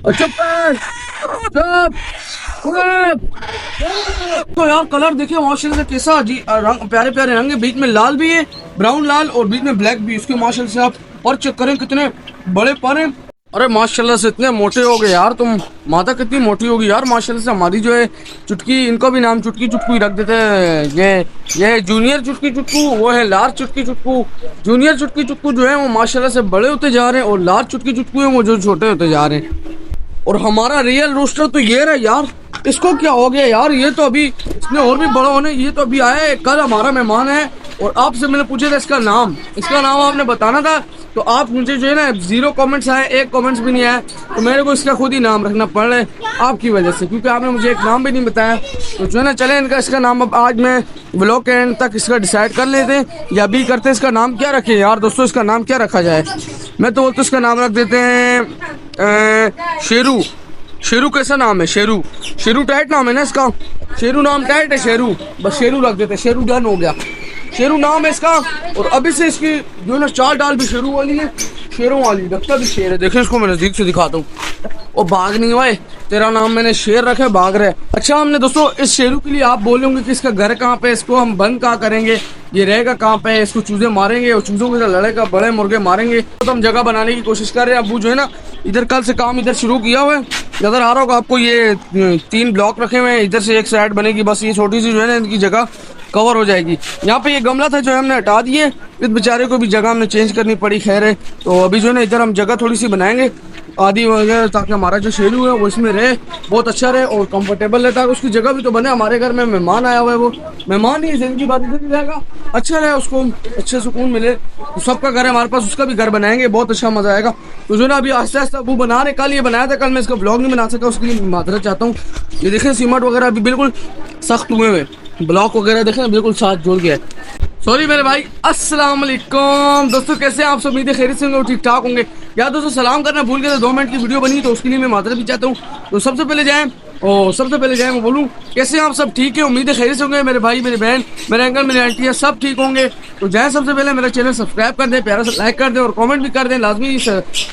तो यार कलर देखिए माशाल्लाह से कैसा जी रंग, प्यारे प्यारे रंग है, बीच में लाल भी है, ब्राउन लाल, और बीच में ब्लैक भी। इसके माशाल्लाह से आप पर चेक करें कितने बड़े पर हैं। अरे माशाल्लाह से इतने मोटे हो गए यार, तुम माता कितनी मोटी होगी यार माशाल्लाह से। हमारी जो है चुटकी, इनको भी नाम चुटकी चुटकू ही रख देते हैं। ये जूनियर चुटकी चुटकू, वो है लार्ज चुटकी चुटकू। जूनियर चुटकी चुटकू जो है वो माशाल्लाह से बड़े होते जा रहे हैं, और लार्ज चुटकी चुटकू है वो जो छोटे होते जा रहे हैं। और हमारा रियल रोस्टर तो ये रहा यार, इसको क्या हो गया यार, ये तो अभी इसने और भी बड़ा होने, ये तो अभी आया है, कल हमारा मेहमान है। और आपसे मैंने पूछा था इसका नाम आपने बताना था, तो आप मुझे जो है ना 0 कमेंट्स आए, 1 कमेंट्स भी नहीं आया, तो मेरे को इसका खुद ही नाम रखना पड़ रहा है आपकी वजह से, क्योंकि आपने मुझे एक नाम भी नहीं बताया। तो जो है ना चले इसका नाम अब आज मैं व्लॉग के एंड तक इसका डिसाइड कर लेते हैं, या अभी करते हैं इसका नाम क्या रखें यार दोस्तों। इसका नाम क्या रखा जाए? मैं तो बोलता इसका नाम रख देते हैं शेरू। शेरू कैसा नाम है? शेरू टाइट नाम है ना इसका, शेरू नाम टाइट है, शेरू, बस शेरू रख देते हैं। शेरू डन हो गया, शेरू नाम है इसका। और अभी से इसकी जो है ना चाल डाल भी शेरू वाली है, शेरों वाली, लगता भी शेर है। देखिए इसको मैं नजदीक से दिखाता हूँ, और भाग नहीं हुआ है, तेरा नाम मैंने शेर रखा है, भाग रहा है। अच्छा हमने दोस्तों इस शेरू के लिए आप बोलोगे कि इसका घर कहाँ पे, इसको हम बंद कहाँ करेंगे, ये रहेगा कहाँ पे, इसको चूजे मारेंगे और चूजों के साथ लड़ेगा, बड़े मुर्गे मारेंगे। तो हम जगह बनाने की कोशिश कर रहे हैं। अबू जो है ना इधर कल से काम इधर शुरू किया हुआ है, नजर आ रहा होगा आपको, ये 3 ब्लॉक रखे हुए हैं, इधर से एक साइड बनेगी, बस ये छोटी सी जो है ना इनकी जगह कवर हो जाएगी। यहाँ पे ये गमला था जो है हमने हटा दिए, इस बेचारे को भी जगह हमने चेंज करनी पड़ी, खैर है। तो अभी जो है ना इधर हम जगह थोड़ी सी बनाएंगे आदि वगैरह, ताकि हमारा जो शेरू है वो इसमें रहे, बहुत अच्छा रहे और कंफर्टेबल रहे, ताकि उसकी जगह भी तो बने। हमारे घर में मेहमान आया हुआ है, वो मेहमान ही जिंदगी बात इधर ही रहेगा, अच्छा रहे, उसको अच्छे सुकून मिले। तो सबका घर है हमारे पास, उसका भी घर बनाएंगे, बहुत अच्छा मजा आएगा। तो जो ना अभी आस्ते आस्ते वो बना रहे, कल ये बनाया था, कल मैं इसका ब्लॉग नहीं बना सका, उसके लिए माजरत चाहता हूँ। ये देखें सीमेंट वगैरह अभी बिल्कुल सख्त हुए हुए, ब्लॉक वगैरह देखें बिल्कुल साथ जुड़ गया है। सॉरी मेरे भाई, अस्सलाम वालेकुम दोस्तों, कैसे हैं आप सब? उम्मीद है खैरियत से होंगे, ठीक ठाक होंगे। यार दोस्तों सलाम करना भूल गए थे, 2 मिनट की वीडियो बनी तो उसके लिए मैं माजरत भी चाहता हूँ। तो सबसे पहले जाएं मैं बोलूँ कैसे हैं आप सब? ठीक है, उम्मीद है खैरियत से होंगे। मेरे भाई, मेरी बहन, मेरे अंकल, मेरी आंटी है, सब ठीक होंगे। तो जाएं सबसे पहले मेरा चैनल सब्सक्राइब कर दें, प्यारा सा लाइक कर दें और कमेंट भी कर दें, लाजमी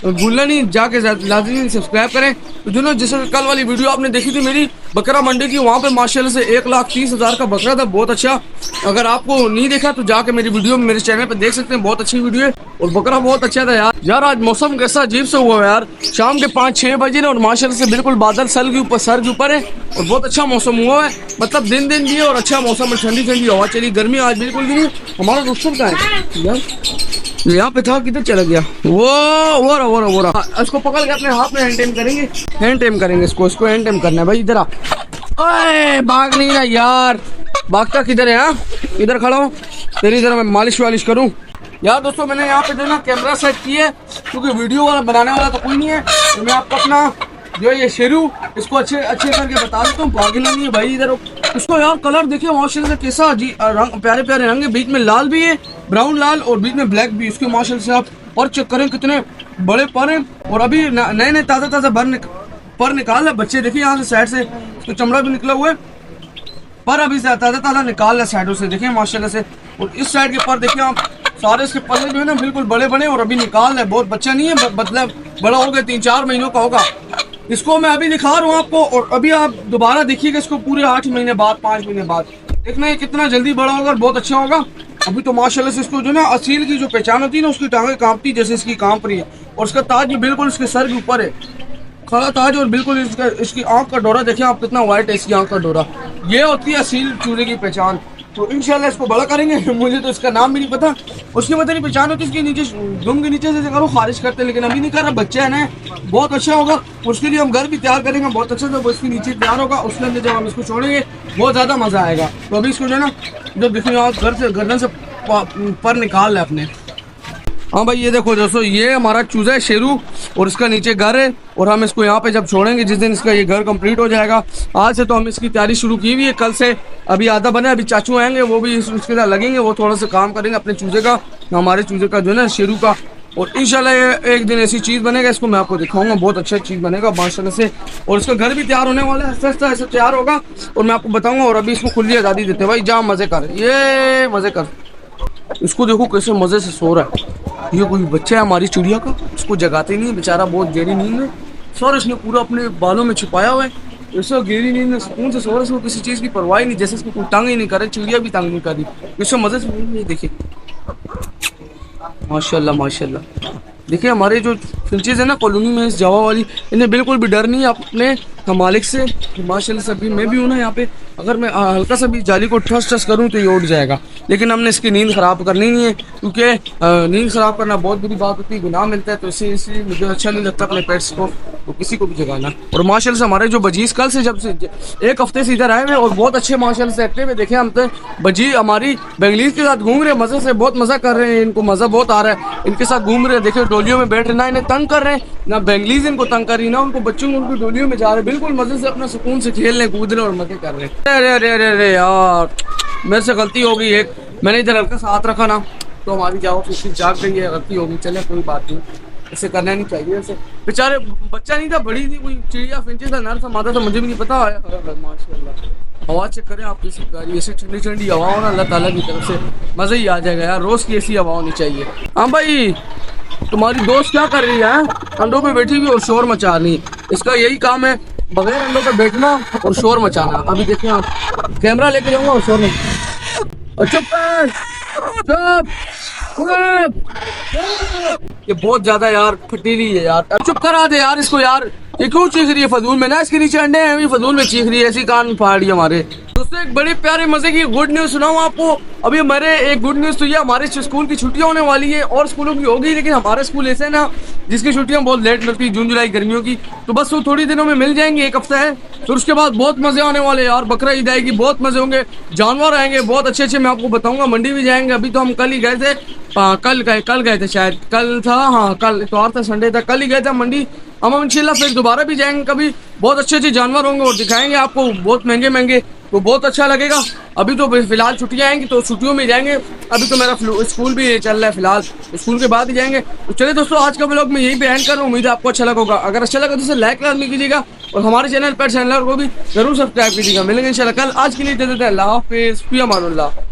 भूलना नहीं, जाके लाजमी सब्सक्राइब करें। तो जो ना जैसे कल वाली वीडियो आपने देखी थी मेरी बकरा मंडी की, वहाँ पे माशाल्लाह से 1,30,000 का बकरा था, बहुत अच्छा। अगर आपको नहीं देखा तो जाके मेरी वीडियो मेरे चैनल पे देख सकते हैं, बहुत अच्छी वीडियो है और बकरा बहुत अच्छा था यार। आज मौसम कैसा अजीब से हुआ है यार, शाम के 5-6 बजे और माशाल्लाह से बिल्कुल बादल सर के ऊपर है और बहुत अच्छा मौसम हुआ है, मतलब दिन भी है और अच्छा मौसम है, ठंडी ठंडी हवा चली, गर्मी आज बिल्कुल भी नहीं। हमारा दोस्तों का है यार, यहाँ पे था, किधर चला गया? वो रहा। इसको पकड़ के अपने हाथ में हैंड टेम करेंगे इसको हैंड टेम करना है भाई। इधर आ, ओए भाग नहीं रहा यार, भागता किधर है? हाँ इधर खड़ा हो, तेरी तरह मैं मालिश वालिश करूँ यार। दोस्तों मैंने यहाँ पे जो ना कैमरा सेट किया है, क्योंकि वीडियो वाला बनाने वाला तो कोई नहीं है, तो मैं आपको अपना जो ये शेरू इसको अच्छे करके बता देता हूँ, भागी नहीं है भाई। इधर इसको यार कलर देखिए माशाल्लाह से कैसा जी रंग, प्यारे प्यारे रंग है, बीच में लाल भी है, ब्राउन लाल, और बीच में ब्लैक भी। इसके माशाल्लाह से आप पर चेक करें कितने बड़े पर हैं, और अभी नए ताज़ा पर निकाल है बच्चे। देखिए यहाँ से साइड से तो चमड़ा भी निकला हुआ है, पर अभी ताज़ा निकाल रहा है साइडों से, देखिए माशाल्लाह से। और इस साइड के पर देखिए आप, सारे इसके पल्ले जो है ना बिल्कुल बड़े बड़े, और अभी निकाल रहे, बहुत बच्चा नहीं है, मतलब बड़ा हो गया, 3-4 महीनों का होगा। इसको मैं अभी दिखा रहा हूँ आपको, और अभी आप दोबारा देखिएगा इसको पूरे 8 महीने बाद, 5 महीने बाद, देखना है कितना जल्दी बड़ा होगा, बहुत अच्छा होगा। अभी तो माशाल्लाह से इसको जो ना असील की जो पहचान होती है ना, उसकी टांगें कांपती जैसे इसकी कांप रही है, और इसका ताज भी बिल्कुल इसके सर के ऊपर है, खड़ा ताज, और बिल्कुल इसकी आंख का डोरा देखिए आप कितना वाइट है, इसकी आंख का डोरा, ये होती है असील चूजे की पहचान। तो इंशाल्लाह इसको बड़ा करेंगे। मुझे तो इसका नाम भी नहीं पता, उसकी पता नहीं पहचान होती, इसके नीचे दुम के नीचे से करो खारिज करते, लेकिन अभी नहीं कर रहा, बच्चा है ना, बहुत अच्छा होगा। उसके लिए हम घर भी तैयार करेंगे बहुत अच्छा, तो इसके नीचे तैयार होगा, उसके अंदर जब हम इसको छोड़ेंगे बहुत ज़्यादा मज़ा आएगा। तो अभी इसको जो है ना, जब देखिए आप घर से गर्दन से पर निकाल लें अपने। हाँ भाई ये देखो दोस्तों, ये हमारा चूजा है शेरू, और इसका नीचे घर है, और हम इसको यहाँ पे जब छोड़ेंगे, जिस दिन इसका ये घर कंप्लीट हो जाएगा, आज से तो हम इसकी तैयारी शुरू की हुई है, कल से अभी आधा बना है, अभी चाचू आएंगे वो भी उसके साथ लगेंगे, वो थोड़ा सा काम करेंगे अपने चूजे का, हमारे चूजे का जो है ना शेरू का। और इंशाल्लाह एक दिन ऐसी चीज़ बनेगा, इसको मैं आपको दिखाऊंगा, बहुत अच्छा चीज़ बनेगा माशाल्लाह से। और इसका घर भी तैयार होने वाला है, आस्ते ऐसे तैयार होगा और मैं आपको बताऊंगा। और अभी इसको खुली आज़ादी देते हैं भाई, जा मज़े कर, ये मज़े कर। इसको देखो कैसे मज़े से सो रहा है, ये कोई बच्चा है हमारी चिड़िया का, इसको जगाते नहीं है बेचारा, बहुत गहरी नींद में सर इसने पूरा अपने बालों में छुपाया हुआ है, इसको गहरी नींद में सुकून से सो रहा है, इसको किसी चीज़ की परवाह ही नहीं, जैसे इसको कोई तंग ही नहीं करे, चिड़िया भी तंग नहीं कर रही, इसको मज़े से नींद में। देखिए माशाल्लाह माशाल्लाह। देखिए हमारे जो फिंचेज है ना कॉलोनी में इस जावा वाली, इन्हें बिल्कुल भी डर नहीं है अपने मालिक से। माशाल्लाह से अभी मैं भी हूँ ना यहाँ पे, अगर मैं हल्का सा भी जाली को ठस ठस करूँ तो ये उड़ जाएगा, लेकिन हमने इसकी नींद ख़राब करनी नहीं है, क्योंकि नींद ख़राब करना बहुत बुरी बात होती है, गुनाह मिलता है, तो इसलिए मुझे अच्छा नहीं लगता अपने पेट्स को तो किसी को भी जगाना। और माशाल्लाह से हमारे जो बजीज कल से जब से एक हफ्ते से इधर आए हुए और बहुत अच्छे माशाल्लाह से एक्टिव है। देखें हम तो बजी हमारी बेंगलीज के साथ घूम रहे हैं, मज़े से बहुत मज़ा कर रहे हैं, इनको मज़ा बहुत आ रहा है, इनके साथ घूम रहे हैं। देखिए डोलियों में बैठ रहे, ना इन्हें तंग कर रहे हैं, ना बेंगलीज इनको तंग कर रही, ना उनको बच्चों को उनकी डोलियों में जा रहे हैं, बिल्कुल मज़े से अपना सुकून से खेल रहे, कूद रहे और मज़े कर रहे हैं। अरे अरे अरे अरे यार मेरे से गलती हो गई एक, मैंने इधर हल्का सा हाथ रखा ना तो हमारी जाओ फिर जाग गई है, गलती होगी, चले कोई बात नहीं, ऐसे करना नहीं चाहिए। ऐसे बेचारे बच्चा नहीं था, बड़ी थी कोई चिड़िया फिंचे था, नर था, मादा था, मुझे भी नहीं पता आया। माशाल्लाह हवा चेक करें आप, किसी गाड़ी ऐसी ठंडी ठंडी हवा हो ना अल्लाह ताला की तरफ से, मज़ा ही आ जाएगा यार, रोज़ की ऐसी हवा होनी चाहिए। हाँ भाई तुम्हारी दोस्त क्या कर रही है? अंडों पे बैठी हुई और शोर मचा रही, इसका यही काम है, बगैर अंडों पे बैठना और शोर मचाना। अभी देखिए आप कैमरा लेके जाऊंगा और शोर मचा, चुप ये बहुत ज्यादा यार फटीली है यार, चुप करा दे यार इसको यार, ये क्यों चीख रही है फजूल में, ना इसके नीचे अंडे हैं, ये फजूल में चीख रही है, ऐसी कान फाड़ रही है हमारे। दोस्तों एक बड़े प्यारे मजे की गुड न्यूज़ सुनाऊं आपको। अभी हमारे एक गुड न्यूज़ तो ये, हमारे स्कूल की छुट्टियां होने वाली है, और स्कूलों की होगी, लेकिन हमारे स्कूल ऐसे ना जिसकी छुट्टियां बहुत लेट लगती है, जून जुलाई गर्मियों की, तो बस वो थोड़ी दिनों में मिल जाएंगी, एक हफ्ता है, फिर उसके बाद बहुत मजे आने वाले यार, बकरा ईद आएगी, बहुत मजे होंगे, जानवर आएंगे बहुत अच्छे अच्छे, मैं आपको बताऊंगा, मंडी भी जाएंगे। अभी तो हम कल ही गए थे, कल गए थे शायद, कल था, हाँ कल इतवार था, संडे था, कल ही गए थे मंडी। हम इंशाल्लाह फिर दोबारा भी जाएंगे कभी, बहुत अच्छे अच्छे जानवर होंगे और दिखाएंगे आपको, बहुत महंगे महंगे, तो बहुत अच्छा लगेगा। अभी तो फिलहाल छुट्टियां आएंगी तो छुट्टियों में जाएंगे, अभी तो मेरा स्कूल भी चल रहा है फिलहाल, स्कूल के बाद ही जाएंगे। तो चलिए दोस्तों आज का व्लॉग मैं यही पे एंड कर रहा हूँ, उम्मीद है आपको अच्छा लगा होगा, अगर अच्छा लगा तो इसे लाइक लाजमी कीजिएगा और हमारे चैनल पर को भी जरूर सब्सक्राइब कीजिएगा। मिलेंगे इंशाल्लाह कल, आज के लिए अल्लाह हाफिज़, फ़ी अमानुल्लाह।